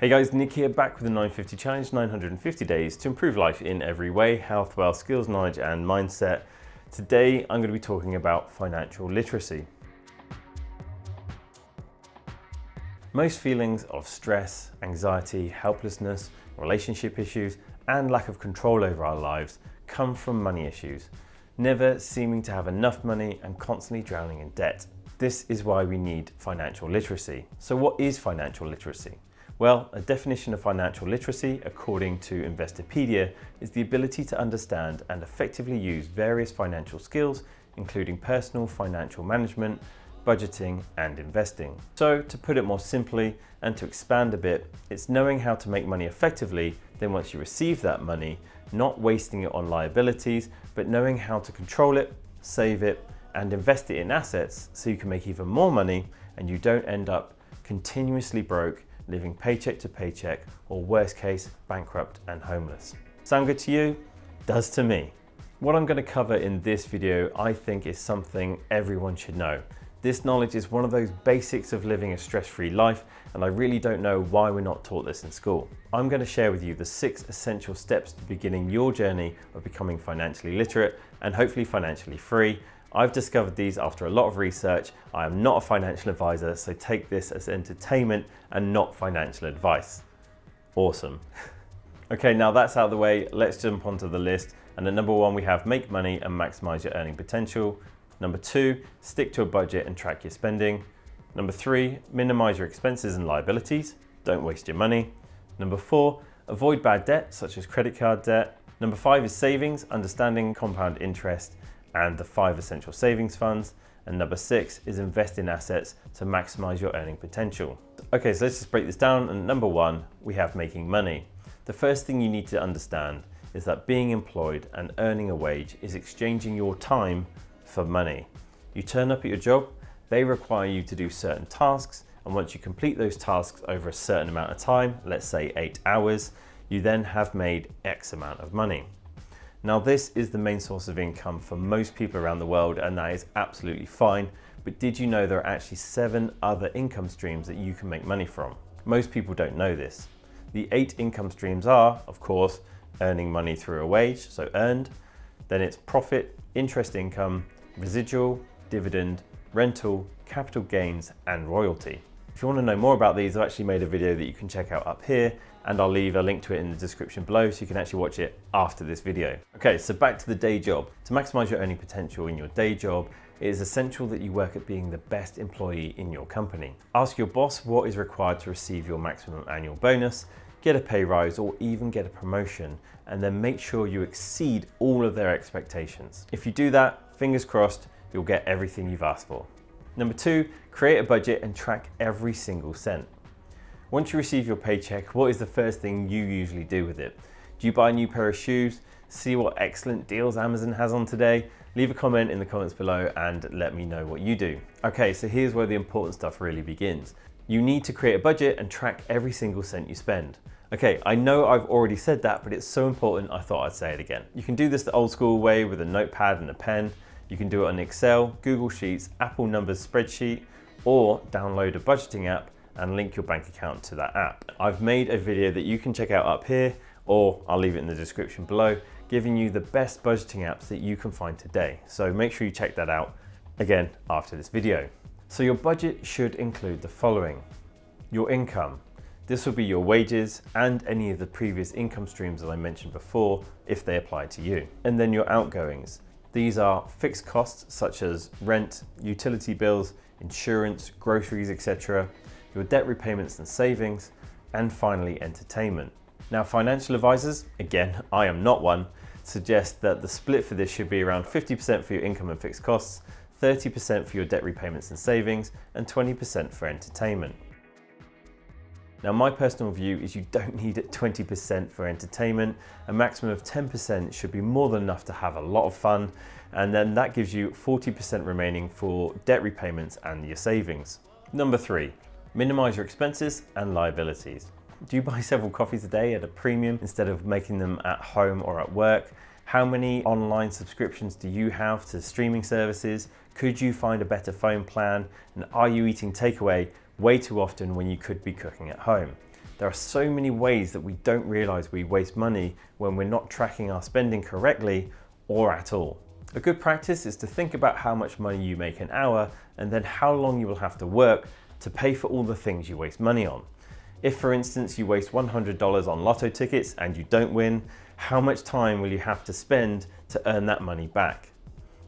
Hey guys, Nick here, back with the 950 Challenge, 950 days to improve life in every way, health, wealth, skills, knowledge, and mindset. Today, I'm going to be talking about financial literacy. Most feelings of stress, anxiety, helplessness, relationship issues, and lack of control over our lives come from money issues, never seeming to have enough money and constantly drowning in debt. This is why we need financial literacy. So what is financial literacy? Well, a definition of financial literacy, according to Investopedia, is the ability to understand and effectively use various financial skills, including personal financial management, budgeting, and investing. So, to put it more simply and to expand a bit, it's knowing how to make money effectively, then once you receive that money, not wasting it on liabilities, but knowing how to control it, save it, and invest it in assets so you can make even more money and you don't end up continuously broke, living paycheck to paycheck, or worst case, bankrupt and homeless. Sound good to you? Does to me. What I'm going to cover in this video, I think, is something everyone should know. This knowledge is one of those basics of living a stress-free life, and I really don't know why we're not taught this in school. I'm going to share with you the 6 essential steps to beginning your journey of becoming financially literate and hopefully financially free. I've discovered these after a lot of research. I am not a financial advisor, so take this as entertainment and not financial advice. Awesome. Okay, now that's out of the way, let's jump onto the list. And at number 1, we have make money and maximize your earning potential. Number 2, stick to a budget and track your spending. Number 3, minimize your expenses and liabilities. Don't waste your money. Number 4, avoid bad debt, such as credit card debt. Number 5 is savings, understanding compound interest and the 5 essential savings funds. And number 6 is invest in assets to maximize your earning potential. Okay, so let's just break this down. And number 1, we have making money. The first thing you need to understand is that being employed and earning a wage is exchanging your time for money. You turn up at your job, they require you to do certain tasks, and once you complete those tasks over a certain amount of time, let's say 8 hours, you then have made X amount of money. Now, this is the main source of income for most people around the world, and that is absolutely fine. But did you know there are actually 7 other income streams that you can make money from? Most people don't know this. The 8 income streams are, of course, earning money through a wage, so earned. Then it's profit, interest income, residual, dividend, rental, capital gains, and royalty. If you want to know more about these, I've actually made a video that you can check out up here, and I'll leave a link to it in the description below so you can actually watch it after this video. Okay, so back to the day job. To maximize your earning potential in your day job, it is essential that you work at being the best employee in your company. Ask your boss what is required to receive your maximum annual bonus, get a pay rise, or even get a promotion, and then make sure you exceed all of their expectations. If you do that, fingers crossed, you'll get everything you've asked for. Number 2, create a budget and track every single cent. Once you receive your paycheck, what is the first thing you usually do with it? Do you buy a new pair of shoes? See what excellent deals Amazon has on today? Leave a comment in the comments below and let me know what you do. Okay, so here's where the important stuff really begins. You need to create a budget and track every single cent you spend. Okay, I know I've already said that, but it's so important I thought I'd say it again. You can do this the old school way with a notepad and a pen. You can do it on Excel, Google Sheets, Apple Numbers spreadsheet, or download a budgeting app and link your bank account to that app. I've made a video that you can check out up here, or I'll leave it in the description below, giving you the best budgeting apps that you can find today. So make sure you check that out again after this video. So your budget should include the following: your income. This will be your wages and any of the previous income streams that I mentioned before, if they apply to you. And then your outgoings. These are fixed costs such as rent, utility bills, insurance, groceries, etc., your debt repayments and savings, and finally entertainment. Now, financial advisors, again, I am not one, suggest that the split for this should be around 50% for your income and fixed costs, 30% for your debt repayments and savings, and 20% for entertainment. Now, my personal view is you don't need 20% for entertainment. A maximum of 10% should be more than enough to have a lot of fun, and then that gives you 40% remaining for debt repayments and your savings. Number 3, minimize your expenses and liabilities. Do you buy several coffees a day at a premium instead of making them at home or at work? How many online subscriptions do you have to streaming services? Could you find a better phone plan? And are you eating takeaway way too often when you could be cooking at home? There are so many ways that we don't realize we waste money when we're not tracking our spending correctly or at all. A good practice is to think about how much money you make an hour and then how long you will have to work to pay for all the things you waste money on. If, for instance, you waste $100 on lotto tickets and you don't win, how much time will you have to spend to earn that money back?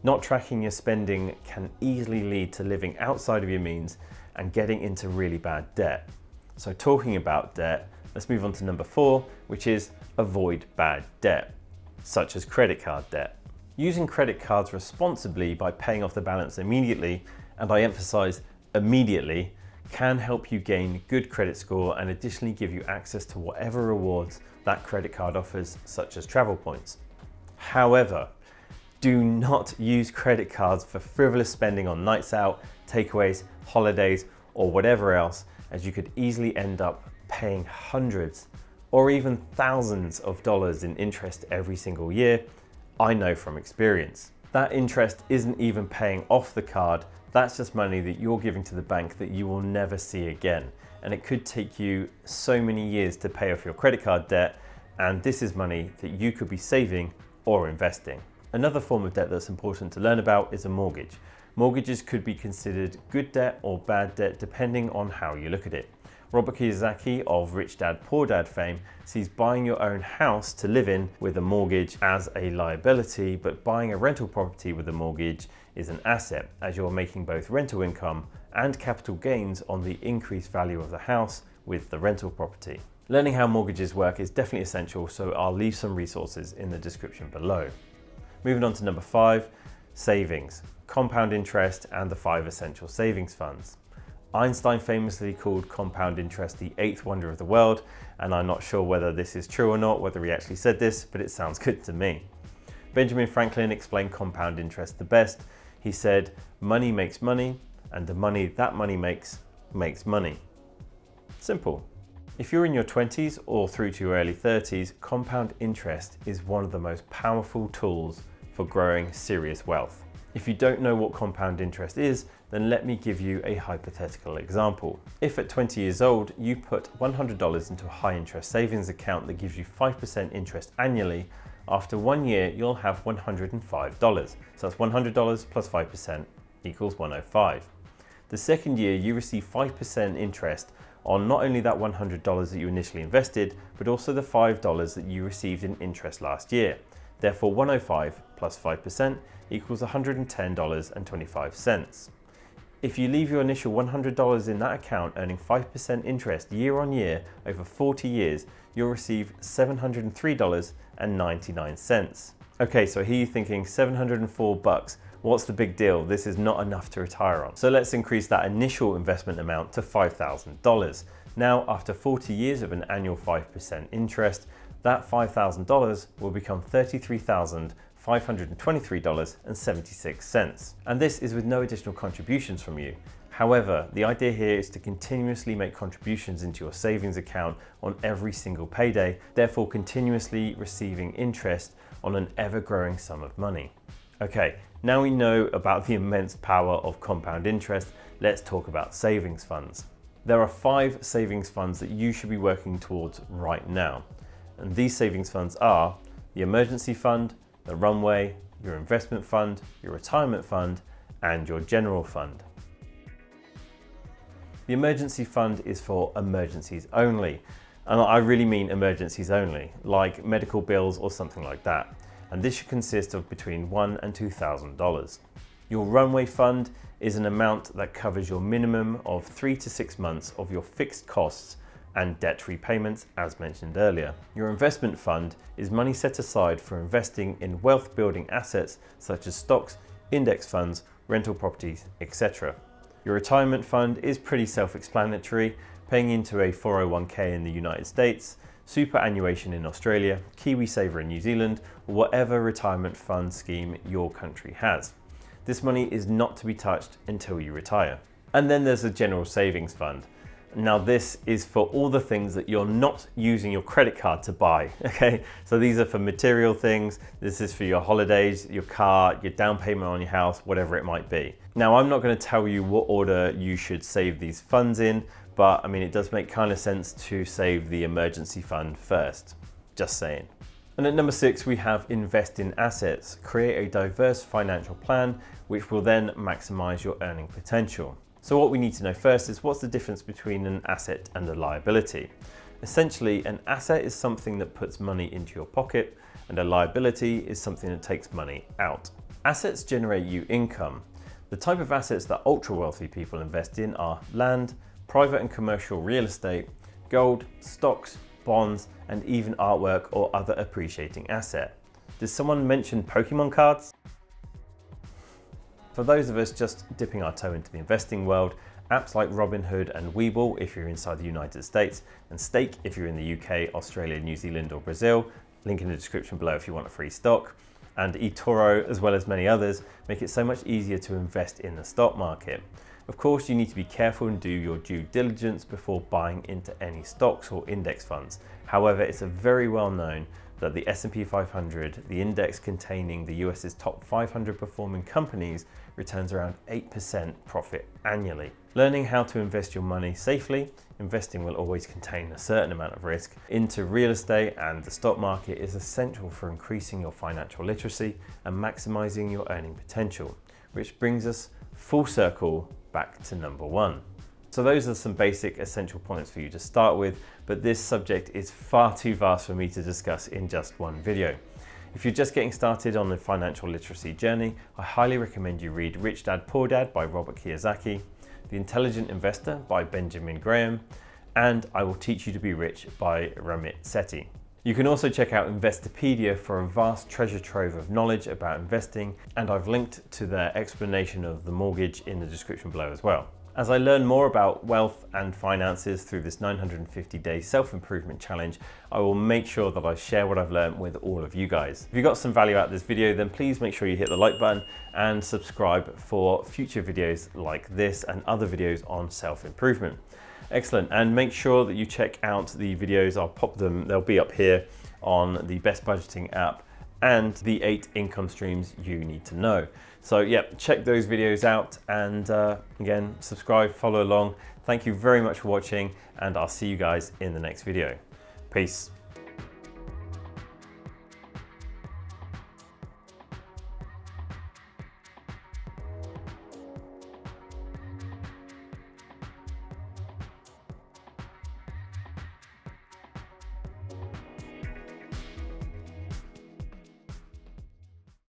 Not tracking your spending can easily lead to living outside of your means and getting into really bad debt. So talking about debt, let's move on to number 4, which is avoid bad debt, such as credit card debt. Using credit cards responsibly by paying off the balance immediately, and I emphasize immediately, can help you gain good credit score and additionally give you access to whatever rewards that credit card offers, such as travel points. However, do not use credit cards for frivolous spending on nights out, takeaways, holidays, or whatever else, as you could easily end up paying hundreds or even thousands of dollars in interest every single year. I know from experience. That interest isn't even paying off the card, that's just money that you're giving to the bank that you will never see again. And it could take you so many years to pay off your credit card debt, and this is money that you could be saving or investing. Another form of debt that's important to learn about is a mortgage. Mortgages could be considered good debt or bad debt depending on how you look at it. Robert Kiyosaki of Rich Dad Poor Dad fame sees buying your own house to live in with a mortgage as a liability, but buying a rental property with a mortgage is an asset, as you're making both rental income and capital gains on the increased value of the house with the rental property. Learning how mortgages work is definitely essential, so I'll leave some resources in the description below. Moving on to number 5, savings, compound interest, and the 5 essential savings funds. Einstein famously called compound interest the 8th wonder of the world, and I'm not sure whether this is true or not, whether he actually said this, but it sounds good to me. Benjamin Franklin explained compound interest the best. He said, money makes money, and the money that money makes money. Simple. If you're in your 20s or through to your early 30s, compound interest is one of the most powerful tools for growing serious wealth. If you don't know what compound interest is, then let me give you a hypothetical example. If at 20 years old, you put $100 into a high interest savings account that gives you 5% interest annually, after 1 year, you'll have $105. So that's $100 plus 5% equals $105. The second year, you receive 5% interest on not only that $100 that you initially invested, but also the $5 that you received in interest last year. Therefore, 105 plus 5% equals $110.25. If you leave your initial $100 in that account earning 5% interest year on year over 40 years, you'll receive $703.99. Okay, so here you're thinking $704. What's the big deal? This is not enough to retire on. So let's increase that initial investment amount to $5,000. Now, after 40 years of an annual 5% interest, that $5,000 will become $33,523.76. And this is with no additional contributions from you. However, the idea here is to continuously make contributions into your savings account on every single payday, therefore continuously receiving interest on an ever-growing sum of money. Okay, now we know about the immense power of compound interest, let's talk about savings funds. There are 5 savings funds that you should be working towards right now. And these savings funds are the emergency fund, the runway, your investment fund, your retirement fund, and your general fund. The emergency fund is for emergencies only. And I really mean emergencies only, like medical bills or something like that. And this should consist of between $1,000 and $2,000. Your runway fund is an amount that covers your minimum of 3 to 6 months of your fixed costs and debt repayments, as mentioned earlier. Your investment fund is money set aside for investing in wealth building assets such as stocks, index funds, rental properties, etc. Your retirement fund is pretty self-explanatory, paying into a 401k in the United States, superannuation in Australia, KiwiSaver in New Zealand, or whatever retirement fund scheme your country has. This money is not to be touched until you retire. And then there's a general savings fund. Now this is for all the things that you're not using your credit card to buy, okay? So these are for material things, this is for your holidays, your car, your down payment on your house, whatever it might be. Now I'm not going to tell you what order you should save these funds in, but I mean, it does make kind of sense to save the emergency fund first, just saying. And at number 6, we have invest in assets. Create a diverse financial plan, which will then maximize your earning potential. So what we need to know first is, what's the difference between an asset and a liability? Essentially, an asset is something that puts money into your pocket, and a liability is something that takes money out. Assets generate you income. The type of assets that ultra wealthy people invest in are land, private and commercial real estate, gold, stocks, bonds, and even artwork or other appreciating asset. Did someone mention Pokemon cards? For those of us just dipping our toe into the investing world, apps like Robinhood and Webull if you're inside the United States, and Stake if you're in the UK, Australia, New Zealand or Brazil, link in the description below if you want a free stock, and eToro, as well as many others, make it so much easier to invest in the stock market. Of course, you need to be careful and do your due diligence before buying into any stocks or index funds. However, it's very well known that the S&P 500, the index containing the US's top 500 performing companies, returns around 8% profit annually. Learning how to invest your money safely, investing will always contain a certain amount of risk, into real estate and the stock market is essential for increasing your financial literacy and maximizing your earning potential, which brings us full circle back to number 1. So those are some basic essential points for you to start with, but this subject is far too vast for me to discuss in just one video. If you're just getting started on the financial literacy journey, I highly recommend you read Rich Dad Poor Dad by Robert Kiyosaki, The Intelligent Investor by Benjamin Graham, and I Will Teach You to Be Rich by Ramit Sethi. You can also check out Investopedia for a vast treasure trove of knowledge about investing, and I've linked to their explanation of the mortgage in the description below as well. As I learn more about wealth and finances through this 950-day self-improvement challenge, I will make sure that I share what I've learned with all of you guys. If you got some value out of this video, then please make sure you hit the like button and subscribe for future videos like this and other videos on self-improvement. Excellent, and make sure that you check out the videos. I'll pop them, they'll be up here, on the best budgeting app and the 8 income streams you need to know. So yeah, check those videos out, and again, subscribe, follow along. Thank you very much for watching, and I'll see you guys in the next video. Peace.